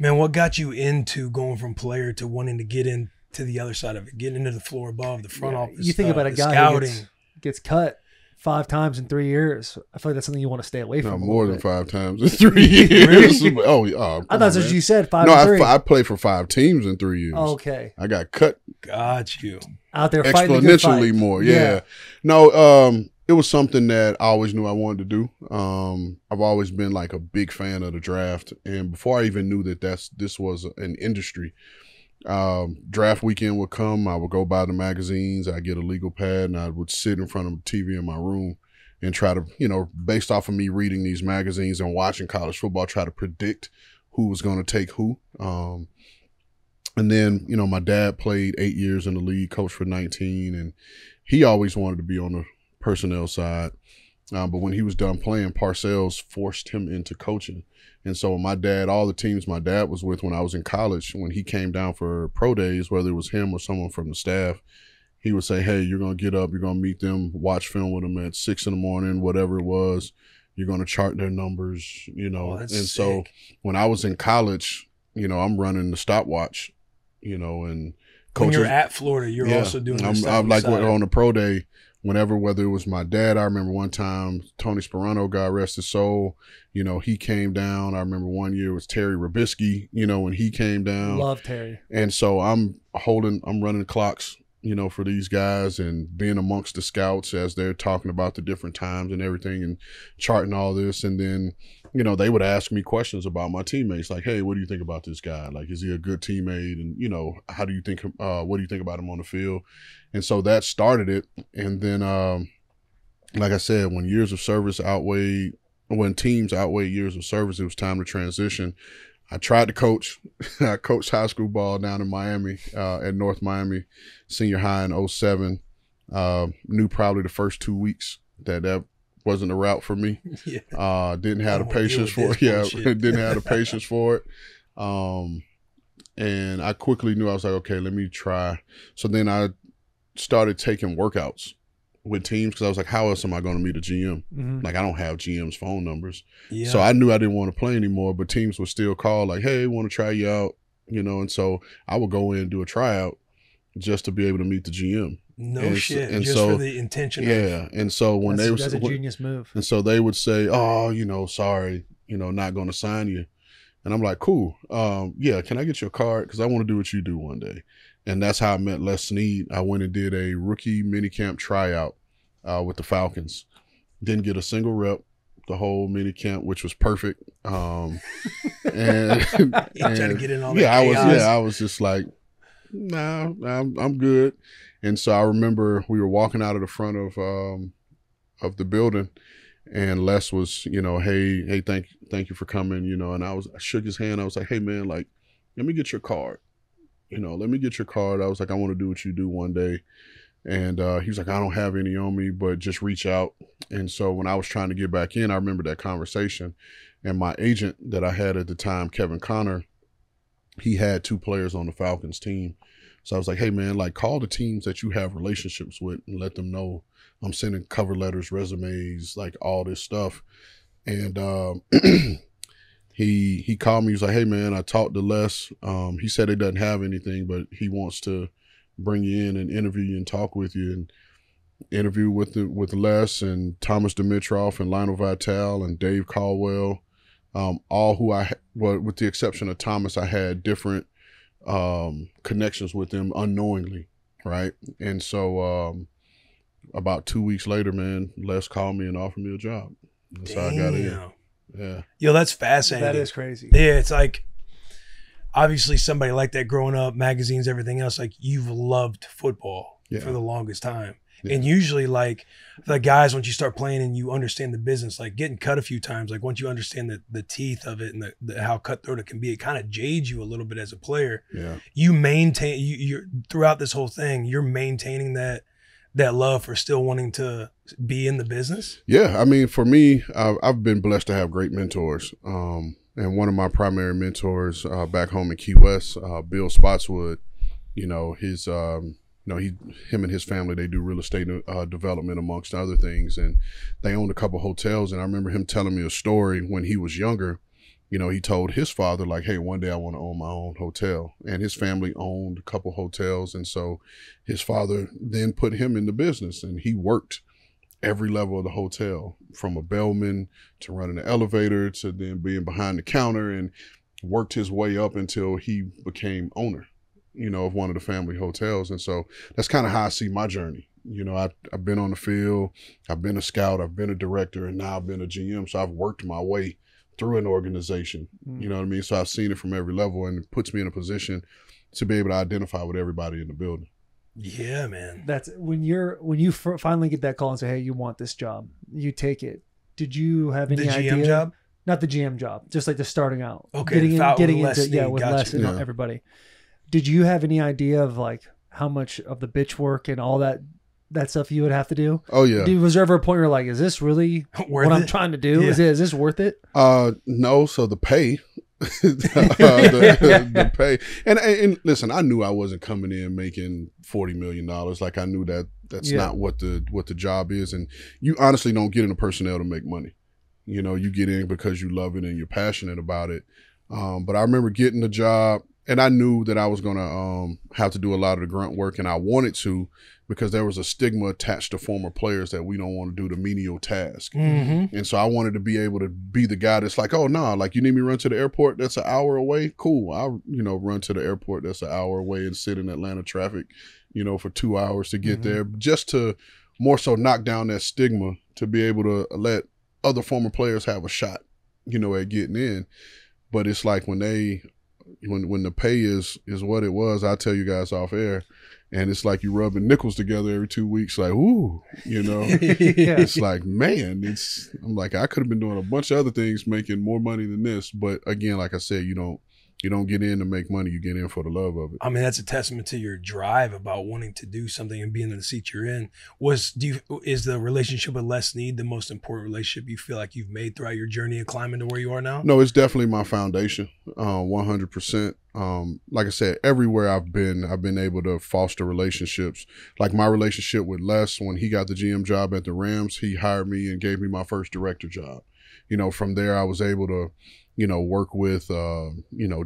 Man, what got you into going from player to wanting to get into the other side of it, getting into the floor above, the front office? You think about a guy scouting. who gets cut 5 times in 3 years. I feel like that's something you want to stay away from. No, more than 5 times in 3 years. Really? I thought that's what you said. 5 no, and 3. I played for 5 teams in 3 years. Okay, I got cut. Got you out there fighting exponentially more. Yeah. No, it was something that I always knew I wanted to do. I've always been like a big fan of the draft, and before I even knew that this was an industry, draft weekend would come. I would go buy the magazines. I get a legal pad, and I would sit in front of the TV in my room and try to, based off of me reading these magazines and watching college football, try to predict who was going to take who. And then, my dad played 8 years in the league, coached for 19, and he always wanted to be on the personnel side. But when he was done playing, Parcells forced him into coaching. And so my dad, all the teams my dad was with when I was in college, when he came down for pro days, whether it was him or someone from the staff, he would say, hey, you're going to get up, you're going to meet them, watch film with them at 6 in the morning, whatever it was. You're going to chart their numbers, Oh, that's and sick. so when I was in college, I'm running the stopwatch, and coaches. When you're at Florida, you're also doing this I'm like on the pro day, whether it was my dad. I remember one time Tony Sperano, God rest his soul, he came down. I remember one year it was Terry Robisky, when he came down. Love Terry. And so I'm running clocks, for these guys and being amongst the scouts as they're talking about the different times and everything and charting all this. And then, they would ask me questions about my teammates, like, hey, what do you think about this guy? Like, is he a good teammate? And, how do you think, what do you think about him on the field? And so that started it. And then, like I said, when teams outweighed years of service, it was time to transition. I tried to coach. I coached high school ball down in Miami, at North Miami, senior high in 07. Knew probably the first 2 weeks that wasn't a route for me. Yeah. Didn't have the patience for it. Yeah, didn't have the patience for it. And I quickly knew, I was like, okay, let me try. So then I started taking workouts with teams because I was like, how else am I going to meet a GM? Mm-hmm. Like, I don't have GM's phone numbers. Yeah. So I knew I didn't want to play anymore, but teams would still call like, hey, want to try you out, and so I would go in and do a tryout just to be able to meet the GM. No shit. And just so, for the intention. Yeah. And so when that's a genius move. And so they would say, oh, sorry, not going to sign you. And I'm like, cool. Yeah, can I get your card? Because I want to do what you do one day. And that's how I met Les Snead. I went and did a rookie minicamp tryout with the Falcons. Didn't get a single rep the whole minicamp, which was perfect. And trying to get in all that I was just like, nah, I'm good. And so I remember we were walking out of the front of the building, and Les was, hey, thank you for coming, and I shook his hand. I was like, hey man, like, let me get your card. Let me get your card. I was like, I want to do what you do one day. And he was like, I don't have any on me, but just reach out. And so when I was trying to get back in, I remember that conversation. And my agent that I had at the time, Kevin Connor, he had 2 players on the Falcons team. So I was like, hey man, like, call the teams that you have relationships with and let them know I'm sending cover letters, resumes, like all this stuff. And he called me. He was like, hey man, I talked to Les. He said he doesn't have anything, but he wants to bring you in and interview you and talk with you. And interview with Les and Thomas Dimitroff and Lionel Vitale and Dave Caldwell, all who with the exception of Thomas, I had different connections with them unknowingly, right? And so about 2 weeks later, man, Les called me and offered me a job. That's how I got in. Yeah. Yo, that's fascinating. That is crazy. Yeah, it's like, obviously somebody like that growing up, magazines, everything else, like, you've loved football for the longest time. Yeah. And usually, like, the guys, once you start playing and you understand the business, like getting cut a few times, like once you understand the teeth of it and how cutthroat it can be, it kind of jades you a little bit as a player. Yeah. You maintain, you're throughout this whole thing, you're maintaining that love for still wanting to be in the business. Yeah. I mean, for me, I've been blessed to have great mentors. And one of my primary mentors back home in Key West, Bill Spotswood, him and his family, they do real estate development amongst other things, and they owned a couple hotels. And I remember him telling me a story when he was younger, he told his father, like, hey, one day I want to own my own hotel. And his family owned a couple hotels. And so his father then put him in the business, and he worked every level of the hotel, from a bellman to running the elevator to then being behind the counter, and worked his way up until he became owner, of one of the family hotels. And so that's kind of how I see my journey. I've been on the field, I've been a scout, I've been a director, and now I've been a GM. So I've worked my way through an organization, you know what I mean? So I've seen it from every level, and it puts me in a position to be able to identify with everybody in the building. Yeah, man. That's when you finally get that call and say, hey, you want this job, you take it. Did you have any idea? GM job? Not the GM job, just like the starting out. Okay. Getting into with gotcha. Les and everybody. Did you have any idea of like how much of the bitch work and all that stuff you would have to do? Oh yeah. Was there ever a point where you're like, is this really what I'm trying to do? Yeah. Is this worth it? No. So the pay, the pay, and listen, I knew I wasn't coming in making $40 million. Like, I knew that's not what the job is. And you honestly don't get into personnel to make money. You get in because you love it and you're passionate about it. But I remember getting the job, and I knew that I was going to have to do a lot of the grunt work, and I wanted to, because there was a stigma attached to former players that we don't want to do the menial task. Mm-hmm. And so I wanted to be able to be the guy that's like, oh, no, like, you need me to run to the airport that's an hour away? Cool. I'll, run to the airport that's an hour away and sit in Atlanta traffic, for 2 hours to get there, just to more so knock down that stigma, to be able to let other former players have a shot, at getting in. But it's like when the pay is what it was, I tell you guys off air, and it's like you rubbing nickels together every 2 weeks, like, ooh, It's like, man, I'm like, I could have been doing a bunch of other things making more money than this. But again, like I said, you don't get in to make money, you get in for the love of it. I mean, that's a testament to your drive about wanting to do something and being in the seat you're in. Is the relationship with Les Snead the most important relationship you feel like you've made throughout your journey and climbing to where you are now? No, it's definitely my foundation, 100%. Like I said, everywhere I've been able to foster relationships. Like my relationship with Les, when he got the GM job at the Rams, he hired me and gave me my first director job. From there I was able to work with,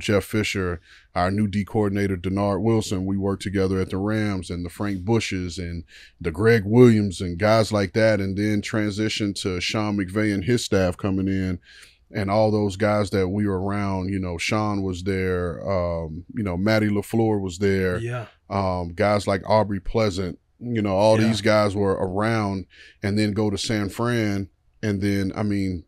Jeff Fisher, our new D coordinator, Denard Wilson. We worked together at the Rams, and the Frank Bushes and the Greg Williams and guys like that. And then transition to Sean McVay and his staff coming in, and all those guys that we were around. Sean was there. Matty LaFleur was there. Yeah. Guys like Aubrey Pleasant, these guys were around, and then go to San Fran. And then, in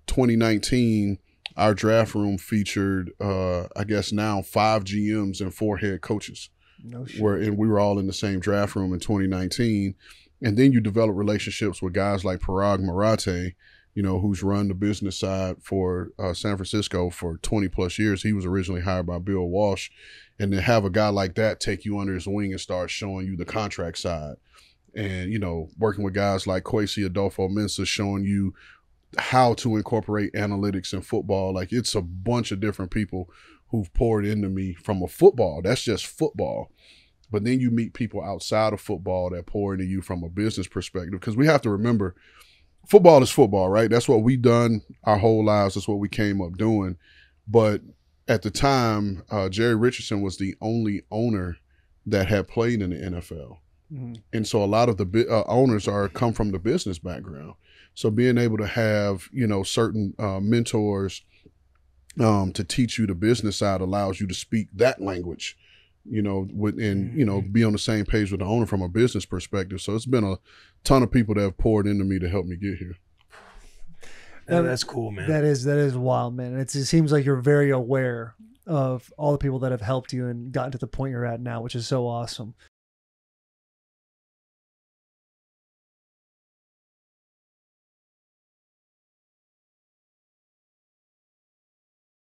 2019, our draft room featured, I guess now 5 GMs and 4 head coaches. No shit. And we were all in the same draft room in 2019. And then you develop relationships with guys like Parag Marathe, who's run the business side for San Francisco for 20 plus years. He was originally hired by Bill Walsh. And then have a guy like that take you under his wing and start showing you the contract side. And, working with guys like Kwesi Adolfo-Mensah, showing you how to incorporate analytics in football. Like, it's a bunch of different people who've poured into me from a football. That's just football. But then you meet people outside of football that pour into you from a business perspective. Because we have to remember, football is football, right? That's what we've done our whole lives. That's what we came up doing. But at the time, Jerry Richardson was the only owner that had played in the NFL. Mm-hmm. And so a lot of the owners come from the business background. So being able to have, certain mentors to teach you the business side allows you to speak that language, be on the same page with the owner from a business perspective. So it's been a ton of people that have poured into me to help me get here. That's cool, man. That is wild, man. It seems like you're very aware of all the people that have helped you and gotten to the point you're at now, which is so awesome.